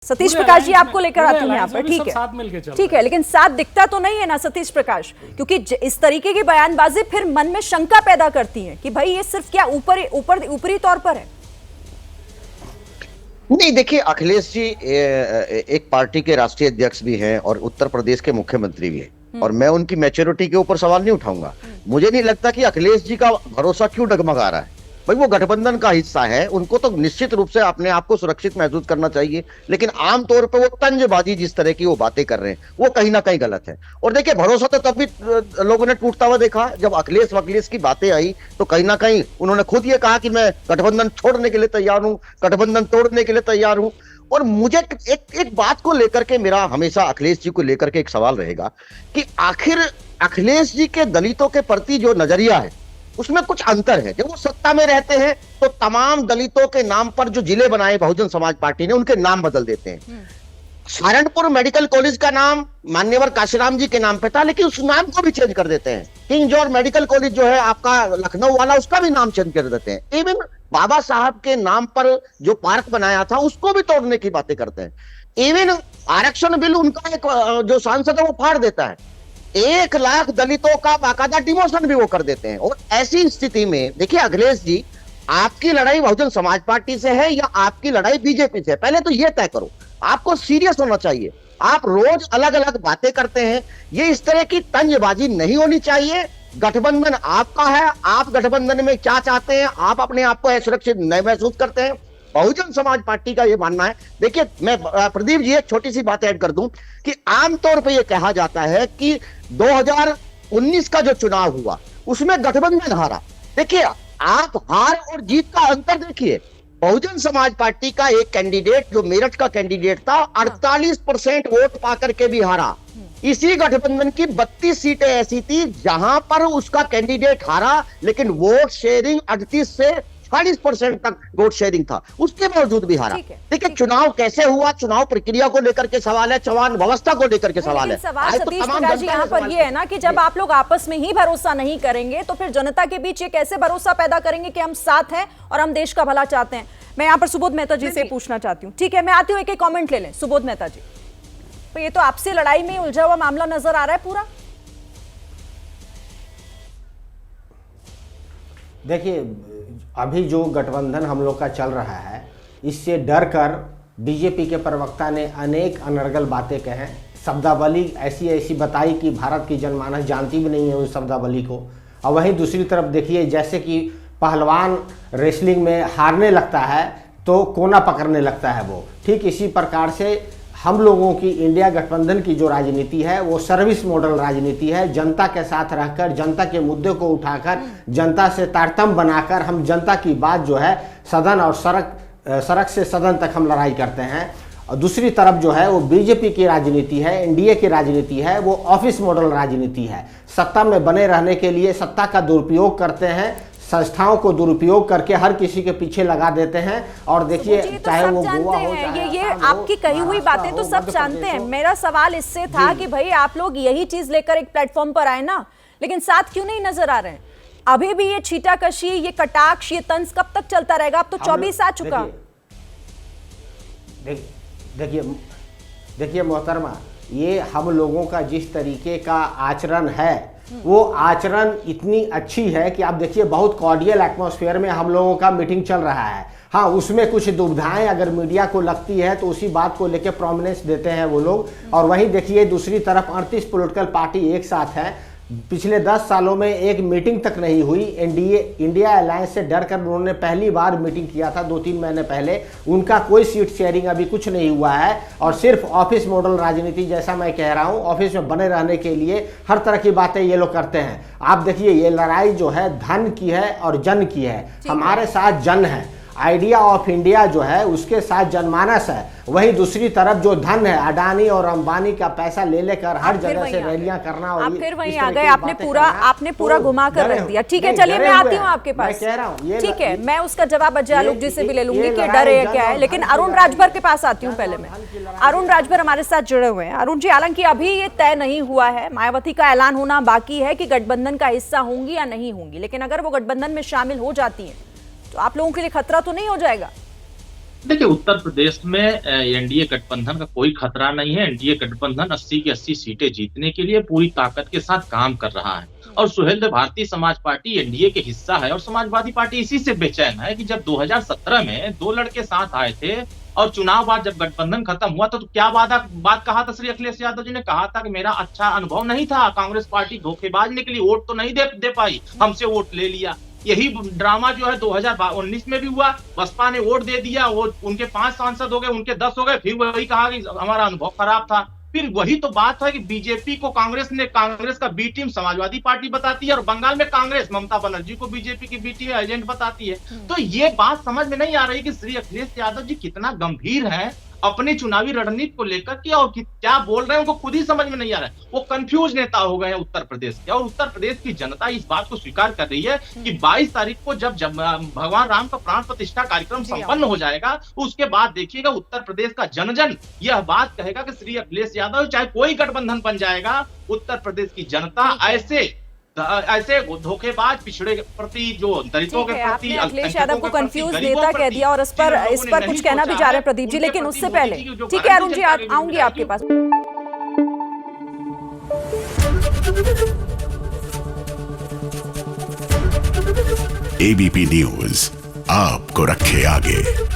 सतीश प्रकाश जी आपको लेकर आती हूँ यहाँ पर, ठीक है, साथ मिलके चल ठीक है, लेकिन साथ दिखता तो नहीं है ना सतीश प्रकाश, क्योंकि इस तरीके की बयानबाजी फिर मन में शंका पैदा करती है कि भाई ये सिर्फ क्या ऊपरी तौर पर है। नहीं, देखिए, अखिलेश जी एक पार्टी के राष्ट्रीय अध्यक्ष भी हैं और उत्तर प्रदेश के मुख्यमंत्री भी हैं, और मैं उनकी मैच्योरिटी के ऊपर सवाल नहीं उठाऊंगा। मुझे नहीं लगता कि अखिलेश जी का भरोसा क्यों डगमगा रहा है। भाई वो गठबंधन का हिस्सा है, उनको तो निश्चित रूप से अपने आप को सुरक्षित महसूस करना चाहिए, लेकिन आमतौर पर वो तंजबाजी जिस तरह की वो बातें कर रहे हैं वो कहीं ना कहीं गलत है। और देखिए, भरोसा तो तब भी लोगों ने टूटता हुआ देखा जब अखिलेश की बातें आई, तो कहीं ना कहीं उन्होंने खुद ये कहा कि मैं गठबंधन छोड़ने के लिए तैयार हूं, गठबंधन तोड़ने के लिए तैयार हूं। और मुझे एक बात को लेकर के, मेरा हमेशा अखिलेश जी को लेकर के एक सवाल रहेगा कि आखिर अखिलेश जी के दलितों के प्रति जो नजरिया है उसमें कुछ अंतर है। जब वो सत्ता में रहते हैं तो तमाम दलितों के नाम पर जो जिले बनाए बहुजन समाज पार्टी ने, उनके नाम बदल देते हैं। सहारनपुर मेडिकल कॉलेज का नाम मान्यवर काशीराम जी के नाम पे था, लेकिन उस नाम को भी चेंज कर देते हैं। किंग जॉर्ज मेडिकल कॉलेज जो है आपका लखनऊ वाला, उसका भी नाम चेंज कर देते हैं। इवन बाबा साहब के नाम पर जो पार्क बनाया था उसको भी तोड़ने की बातें करते हैं। इवन आरक्षण बिल उनका एक जो सांसद है वो फाड़ देता है। 1 लाख दलितों का बाकायदा डिमोशन भी वो कर देते हैं। और ऐसी स्थिति में देखिए अखिलेश जी, आपकी लड़ाई बहुजन समाज पार्टी से है या आपकी लड़ाई बीजेपी से है, पहले तो ये तय करो। आपको सीरियस होना चाहिए। आप रोज अलग अलग बातें करते हैं, ये इस तरह की तंजबाजी नहीं होनी चाहिए। गठबंधन आपका है, आप गठबंधन में क्या चाहते हैं, आप अपने आप को असुरक्षित नहीं महसूस करते हैं। बहुजन समाज पार्टी का यह मानना है। देखिए, मैं प्रदीप जी एक छोटी सी बात ऐड कर दूं कि आमतौर पर यह कहा जाता है कि 2019 का जो चुनाव हुआ उसमें गठबंधन हारा। देखिए, आप हार और जीत का अंतर देखिए। बहुजन समाज पार्टी का एक कैंडिडेट जो मेरठ का कैंडिडेट था, 48% वोट पाकर के भी हारा। इसी गठबंधन की 32 सीटें ऐसी थी जहां पर उसका कैंडिडेट हारा, लेकिन वोट शेयरिंग 38 से 40% तक वोट शेयरिंग था, उसके बावजूद भी हारा। देखिए, चुनाव कैसे हुआ, चुनाव प्रक्रिया को लेकर के सवाल है, चुनाव व्यवस्था को लेकर के सवाल है। सवाल सतीश प्रकाश जी यहाँ पर ये है ना कि जब आप लोग आपस में ही भरोसा नहीं करेंगे तो फिर जनता के बीच ये कैसे भरोसा पैदा करेंगे कि हम साथ हैं और हम देश का भला चाहते हैं। मैं यहाँ पर सुबोध मेहता जी से पूछना चाहती हूँ। ठीक है, मैं आती हूँ, एक कॉमेंट ले लें सुबोध मेहता जी। तो ये तो आपसी लड़ाई में उलझा हुआ मामला नजर आ रहा है पूरा। देखिए, अभी जो गठबंधन हम लोग का चल रहा है, इससे डर कर बीजेपी के प्रवक्ता ने अनेक अनर्गल बातें कहें, शब्दावली ऐसी ऐसी बताई कि भारत की जनमानस जानती भी नहीं है उस शब्दावली को। और वहीं दूसरी तरफ देखिए, जैसे कि पहलवान रेसलिंग में हारने लगता है तो कोना पकड़ने लगता है वो, ठीक इसी प्रकार से हम लोगों की इंडिया गठबंधन की जो राजनीति है वो सर्विस मॉडल राजनीति है। जनता के साथ रहकर, जनता के मुद्दे को उठाकर, जनता से तारतम्य बनाकर हम जनता की बात जो है सदन और सड़क से सदन तक हम लड़ाई करते हैं। और दूसरी तरफ जो है वो बीजेपी की राजनीति है, एनडीए की राजनीति है, वो ऑफिस मॉडल राजनीति है। सत्ता में बने रहने के लिए सत्ता का दुरुपयोग करते हैं, संस्थाओं को दुरुपयोग करके हर किसी के पीछे लगा देते हैं। और देखिए, तो चाहे वो गोवा हो, ये आपकी कही हुई बातें तो सब जानते हैं। मेरा सवाल इससे था कि भाई आप लोग यही चीज लेकर एक प्लेटफॉर्म पर आए ना, लेकिन साथ क्यों नहीं नजर आ रहे हैं? अभी भी ये छीटाकशी, ये कटाक्ष, ये तंज कब तक चलता रहेगा? अब तो 24 आ चुका। देखिए मोहतरमा, ये हम लोगों का जिस तरीके का आचरण है वो आचरण इतनी अच्छी है कि आप देखिए, बहुत कॉर्डियल एटमॉस्फेयर में हम लोगों का मीटिंग चल रहा है। हाँ, उसमें कुछ दुविधाएं अगर मीडिया को लगती है तो उसी बात को लेकर प्रोमिनेंस देते हैं वो लोग। और वहीं देखिए, दूसरी तरफ 38 पॉलिटिकल पार्टी एक साथ हैं। पिछले 10 सालों में एक मीटिंग तक नहीं हुई। इंडिया अलायंस से डर कर उन्होंने पहली बार मीटिंग किया था 2-3 महीने पहले। उनका कोई सीट शेयरिंग अभी कुछ नहीं हुआ है। और सिर्फ ऑफिस मॉडल राजनीति, जैसा मैं कह रहा हूँ, ऑफिस में बने रहने के लिए हर तरह की बातें ये लोग करते हैं। आप देखिए, ये लड़ाई जो है धन की है और जन की है। हमारे साथ जन है, आइडिया ऑफ इंडिया जो है उसके साथ जनमानस है। वहीं दूसरी तरफ जो धन है, अडानी और अंबानी का पैसा ले लेकर हर जगह से रैलियां करना। और आप फिर वहीं आ गए, आपने पूरा घुमा कर रख दिया। ठीक है, चलिए मैं आती हूँ आपके पास। कह रहा हूँ, ठीक है, मैं उसका जवाब अजय आलोक जी से भी ले लूंगी कि डर है क्या है। लेकिन अरुण राजभर के पास आती हूँ पहले मैं। अरुण राजभर हमारे साथ जुड़े हुए हैं। अरुण जी, हालांकि अभी ये तय नहीं हुआ है, मायावती का ऐलान होना बाकी है कि गठबंधन का हिस्सा होंगी या नहीं होंगी, लेकिन अगर वो गठबंधन में शामिल हो जाती है तो आप लोगों के लिए खतरा तो नहीं हो जाएगा? देखिए, उत्तर प्रदेश में एनडीए गठबंधन का कोई खतरा नहीं है। एनडीए गठबंधन 80 की 80 सीटें जीतने के लिए पूरी ताकत के साथ काम कर रहा है। और सुहेल, भारतीय समाज पार्टी एनडीए के हिस्सा है और समाजवादी पार्टी इसी से बेचैन है कि जब 2017 में दो लड़के साथ आए थे और चुनाव बाद जब गठबंधन खत्म हुआ तो क्या बात कहा था श्री अखिलेश यादव जी ने? कहा था कि मेरा अच्छा अनुभव नहीं था, कांग्रेस पार्टी धोखेबाज निकली, वोट तो नहीं दे पाई, हमसे वोट ले लिया। यही ड्रामा जो है 2019 में भी हुआ, बसपा ने वोट दे दिया, वो उनके 5 सांसद हो गए, उनके 10 हो गए, फिर वही कहा कि हमारा अनुभव खराब था। फिर वही तो बात है कि बीजेपी को कांग्रेस का बी टीम समाजवादी पार्टी बताती है और बंगाल में कांग्रेस ममता बनर्जी को बीजेपी की बी टीम एजेंट बताती है। तो ये बात समझ में नहीं आ रही कि श्री अखिलेश यादव जी कितना गंभीर है अपनी चुनावी रणनीति को लेकर के, और क्या बोल रहे हैं उनको खुद ही समझ में नहीं आ रहा है। वो कंफ्यूज नेता हो गए हैं उत्तर प्रदेश के, और उत्तर प्रदेश की जनता इस बात को स्वीकार कर रही है कि 22 तारीख को जब भगवान राम का प्राण प्रतिष्ठा कार्यक्रम संपन्न हो जाएगा, उसके बाद देखिएगा उत्तर प्रदेश का जन यह बात कहेगा कि श्री अखिलेश यादव चाहे कोई गठबंधन बन जाएगा, उत्तर प्रदेश की जनता ऐसे धोखेबाज, पिछड़े के प्रति, जो दलितों के प्रति, आपने अखिलेश यादव को कंफ्यूज नेता कह दिया और इस पर कुछ कहना भी चाह रहे हैं प्रदीप जी, लेकिन उससे पहले ठीक है अरुण जी, आऊंगी आपके पास। एबीपी न्यूज आपको रखे आगे।